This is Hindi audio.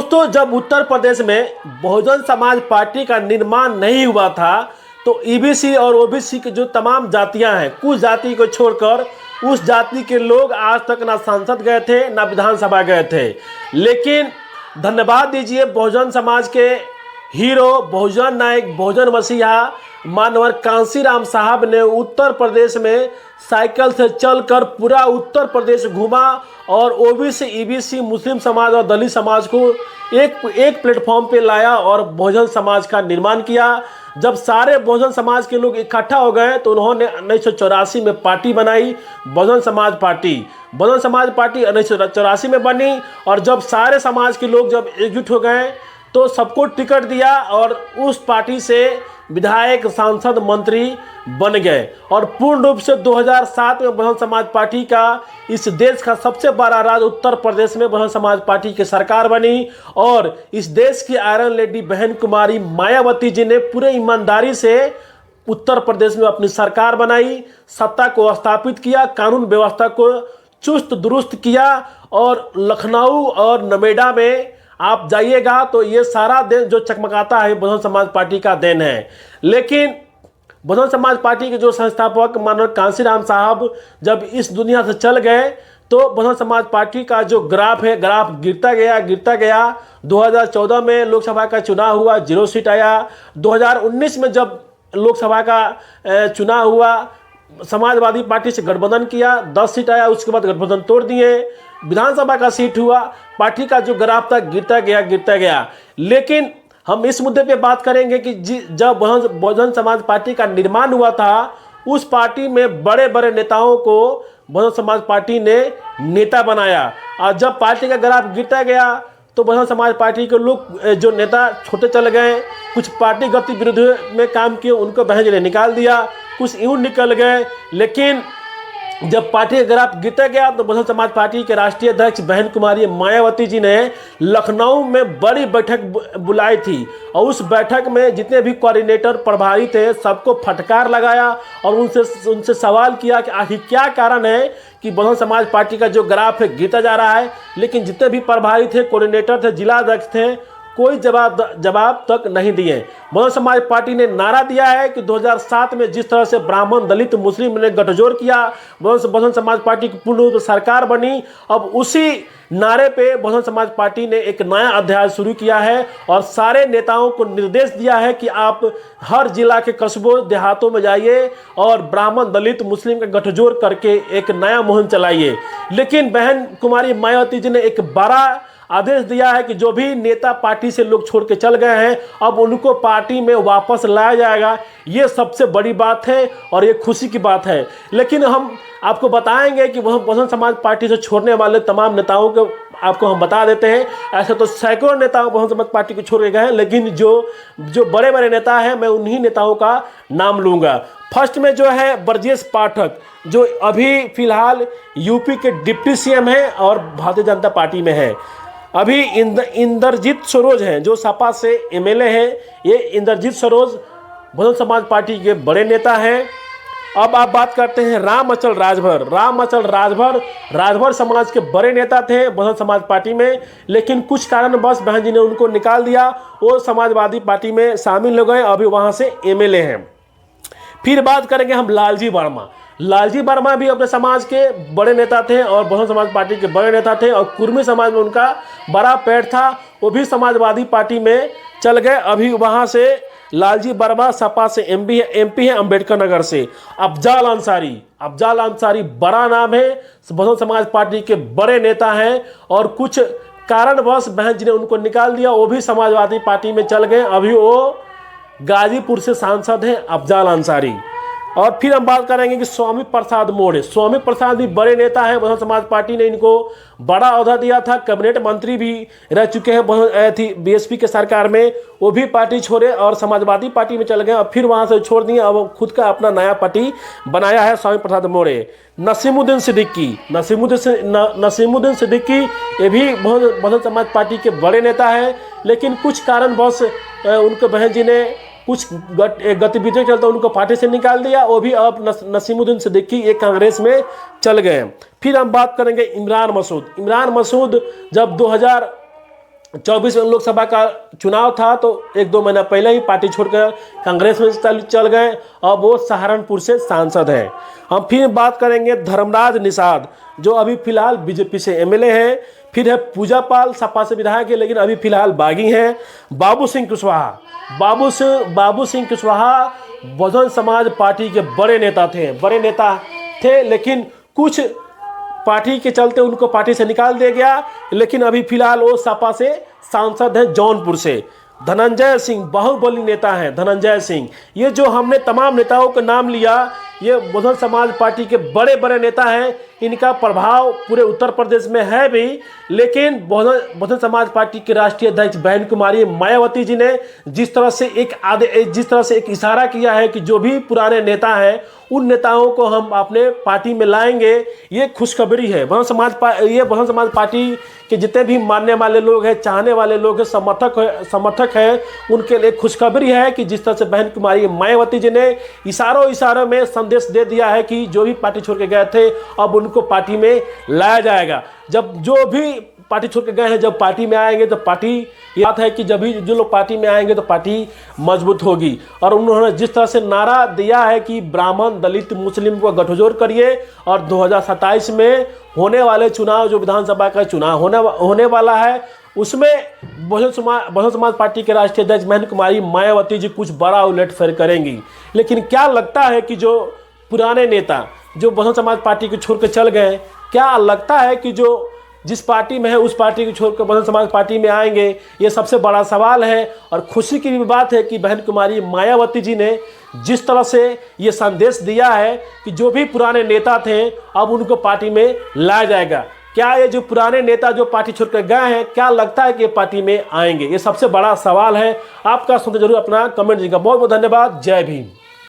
दोस्तों, जब उत्तर प्रदेश में बहुजन समाज पार्टी का निर्माण नहीं हुआ था तो ईबीसी और ओबीसी की जो तमाम जातियां हैं, कुछ जाति को छोड़कर उस जाति के लोग आज तक ना संसद गए थे ना विधानसभा गए थे। लेकिन धन्यवाद दीजिए बहुजन समाज के हीरो, बहुजन नायक, बहुजन मसीहा मानवर कांसीराम साहब ने उत्तर प्रदेश में साइकिल से चलकर पूरा उत्तर प्रदेश घूमा और ओबीसी, ईबीसी, मुस्लिम समाज और दलित समाज को एक प्लेटफॉर्म पे लाया और बहुजन समाज का निर्माण किया। जब सारे बहुजन समाज के लोग इकट्ठा हो गए तो उन्होंने 1984 में पार्टी बनाई, बहुजन समाज पार्टी। बहुजन समाज पार्टी 1984 में बनी और जब सारे समाज के लोग जब एकजुट हो गए तो सबको टिकट दिया और उस पार्टी से विधायक, सांसद, मंत्री बन गए और पूर्ण रूप से 2007 में बहुजन समाज पार्टी का इस देश का सबसे बड़ा राज्य उत्तर प्रदेश में बहुजन समाज पार्टी की सरकार बनी और इस देश की आयरन लेडी बहन कुमारी मायावती जी ने पूरे ईमानदारी से उत्तर प्रदेश में अपनी सरकार बनाई, सत्ता को स्थापित किया, कानून व्यवस्था को चुस्त दुरुस्त किया और लखनऊ और नोएडा में आप जाइएगा तो ये सारा देश जो चकमकाता है बहुजन समाज पार्टी का देन है। लेकिन बहुजन समाज पार्टी के जो संस्थापक माननीय कांसीराम साहब जब इस दुनिया से चल गए तो बहुजन समाज पार्टी का जो ग्राफ है, ग्राफ गिरता गया। 2014 में लोकसभा का चुनाव हुआ, 0 सीट आया। 2019 में जब लोकसभा का चुनाव हुआ, समाजवादी पार्टी से गठबंधन किया, 10 सीट आया। उसके बाद गठबंधन तोड़ दिए, विधानसभा का सीट हुआ। पार्टी का जो ग्राफ था गिरता गया। लेकिन हम इस मुद्दे पे बात करेंगे कि जब बहुजन समाज पार्टी का निर्माण हुआ था उस पार्टी में बड़े बड़े नेताओं को बहुजन समाज पार्टी ने नेता बनाया और जब पार्टी का ग्राफ गिरता गया तो बहुजन समाज पार्टी के लोग जो नेता छोटे चल गए, कुछ पार्टी गतिविधि में काम किए उनको बहन जी ने निकाल दिया, कुछ यूं निकल गए। लेकिन जब पार्टी का ग्राफ गिरता गया तो बहुजन समाज पार्टी के राष्ट्रीय अध्यक्ष बहन कुमारी मायावती जी ने लखनऊ में बड़ी बैठक बुलाई थी और उस बैठक में जितने भी कोऑर्डिनेटर प्रभारी थे सबको फटकार लगाया और उनसे सवाल किया कि आखिर क्या कारण है कि बहुजन समाज पार्टी का जो ग्राफ है गिरता जा रहा है। लेकिन जितने भी प्रभारी थे, कोऑर्डिनेटर थे, जिला अध्यक्ष थे, कोई जवाब तक नहीं दिए। बहुजन समाज पार्टी ने नारा दिया है कि 2007 में जिस तरह से ब्राह्मण, दलित, मुस्लिम ने गठजोड़ किया, बहुजन समाज पार्टी की पूर्ण रूप से सरकार बनी। अब उसी नारे पे बहुजन समाज पार्टी ने एक नया अध्याय शुरू किया है और सारे नेताओं को निर्देश दिया है कि आप हर जिला के कस्बों, देहातों में जाइए और ब्राह्मण, दलित, मुस्लिम का गठजोड़ करके एक नया मुहिम चलाइए। लेकिन बहन कुमारी मायावती जी ने एक बड़ा आदेश दिया है कि जो भी नेता पार्टी से लोग छोड़ के चल गए हैं अब उनको पार्टी में वापस लाया जाएगा। ये सबसे बड़ी बात है और ये खुशी की बात है। लेकिन हम आपको बताएंगे कि वह बहुजन समाज पार्टी से छोड़ने वाले तमाम नेताओं को आपको हम बता देते हैं। ऐसे तो सैकड़ों नेता बहुजन समाज पार्टी को छोड़ के गए हैं, लेकिन जो बड़े बड़े नेता हैं मैं उन्हीं नेताओं का नाम लूँगा। फर्स्ट में जो है ब्रजेश पाठक, जो अभी फिलहाल यूपी के डिप्टी सीएम हैं और भारतीय जनता पार्टी में है। अभी इंद्रजीत सरोज हैं जो सपा से एमएलए हैं। ये इंद्रजीत सरोज बहुजन समाज पार्टी के बड़े नेता हैं। अब आप बात करते हैं रामअचल राजभर। राजभर समाज के बड़े नेता थे बहुजन समाज पार्टी में, लेकिन कुछ कारणवश बहन जी ने उनको निकाल दिया, वो समाजवादी पार्टी में शामिल हो गए, अभी वहाँ से एमएलए हैं। फिर बात करेंगे हम लालजी वर्मा भी अपने समाज के बड़े नेता थे और बहुजन समाज पार्टी के बड़े नेता थे और कुर्मी समाज में उनका बड़ा पैर था, वो भी समाजवादी पार्टी में चल गए। अभी वहाँ से लालजी वर्मा सपा से एमपी है अंबेडकर नगर से। अफजाल अंसारी बड़ा नाम है, बहुजन समाज पार्टी के बड़े नेता हैं और कुछ कारणवश बहन जी ने उनको निकाल दिया, वो भी समाजवादी पार्टी में चल गए। अभी वो गाजीपुर से सांसद हैं अफजाल अंसारी। और फिर हम बात करेंगे कि स्वामी प्रसाद भी बड़े नेता हैं, बहुजन समाज पार्टी ने इनको बड़ा ओहदा दिया था, कैबिनेट मंत्री भी रह चुके हैं बीएसपी के सरकार में। वो भी पार्टी छोड़े और समाजवादी पार्टी में चल गए और फिर वहां से छोड़ दिए, अब खुद का अपना नया पार्टी बनाया है स्वामी प्रसाद मौर्य। नसीमुद्दीन सिद्दीकी ये भी बहुजन समाज पार्टी के बड़े नेता हैं, लेकिन कुछ कारणवश उनके बहन जी ने कुछ गतिविधियों चलते उनको पार्टी से निकाल दिया, वो भी अब नसीमुद्दीन सिद्दीकी एक कांग्रेस में चल गए। फिर हम बात करेंगे इमरान मसूद जब 24 में लोकसभा का चुनाव था तो 1-2 महीना पहले ही पार्टी छोड़कर कांग्रेस में चल गए। अब वो सहारनपुर से सांसद हैं। हम फिर बात करेंगे धर्मराज निषाद, जो अभी फिलहाल बीजेपी से एमएलए हैं। फिर है पूजा पाल, सपा से विधायक है लेकिन अभी फिलहाल बागी हैं। बाबू सिंह कुशवाहा, बाबू सिंह कुशवाहा बहुजन समाज पार्टी के बड़े नेता थे लेकिन कुछ पार्टी के चलते उनको पार्टी से निकाल दिया गया, लेकिन अभी फिलहाल वो सपा से सांसद हैं जौनपुर से। धनंजय सिंह बाहुबली नेता हैं, धनंजय सिंह। ये जो हमने तमाम नेताओं का नाम लिया, ये बहुजन समाज पार्टी के बड़े बड़े नेता हैं। इनका प्रभाव पूरे उत्तर प्रदेश में है भी, लेकिन बहुजन समाज पार्टी के राष्ट्रीय अध्यक्ष बहन कुमारी मायावती जी ने जिस तरह से एक इशारा किया है कि जो भी पुराने नेता हैं उन नेताओं को हम अपने पार्टी में लाएंगे, ये खुशखबरी है। बहुजन समाज पार्टी के जितने भी मानने वाले लोग हैं, चाहने वाले लोग हैं, समर्थक हैं, उनके लिए खुशखबरी है कि जिस तरह से बहन कुमारी मायावती जी ने इशारों में संदेश दे दिया है कि जो भी पार्टी छोड़ के गए थे अब उनको पार्टी में लाया जाएगा। जब जो भी पार्टी छोड़ के गए हैं जब पार्टी में आएंगे तो पार्टी, ये बात है कि जब भी जो लोग पार्टी में आएंगे तो पार्टी मजबूत होगी। और उन्होंने जिस तरह से नारा दिया है कि ब्राह्मण दलित मुस्लिम को गठजोड़ करिए और 2027 में होने वाले चुनाव, जो विधानसभा का चुनाव होने वाला है, उसमें बहुजन समाज पार्टी के राष्ट्रीय अध्यक्ष बहन कुमारी मायावती जी कुछ बड़ा उलटफेर करेंगी। लेकिन क्या लगता है कि जो पुराने नेता जो बहुजन समाज पार्टी को छोड़ कर चल गए, क्या लगता है कि जो जिस पार्टी में है उस पार्टी को छोड़कर बहुजन समाज पार्टी में आएंगे? ये सबसे बड़ा सवाल है। और खुशी की भी बात है कि बहन कुमारी मायावती जी ने जिस तरह से ये संदेश दिया है कि जो भी पुराने नेता थे अब उनको पार्टी में लाया जाएगा। क्या ये जो पुराने नेता जो पार्टी छोड़कर गए हैं, क्या लगता है कि ये पार्टी में आएंगे? ये सबसे बड़ा सवाल है। आपका सुनते जरूर अपना कमेंट दीजिएगा। बहुत बहुत धन्यवाद। जय भीम।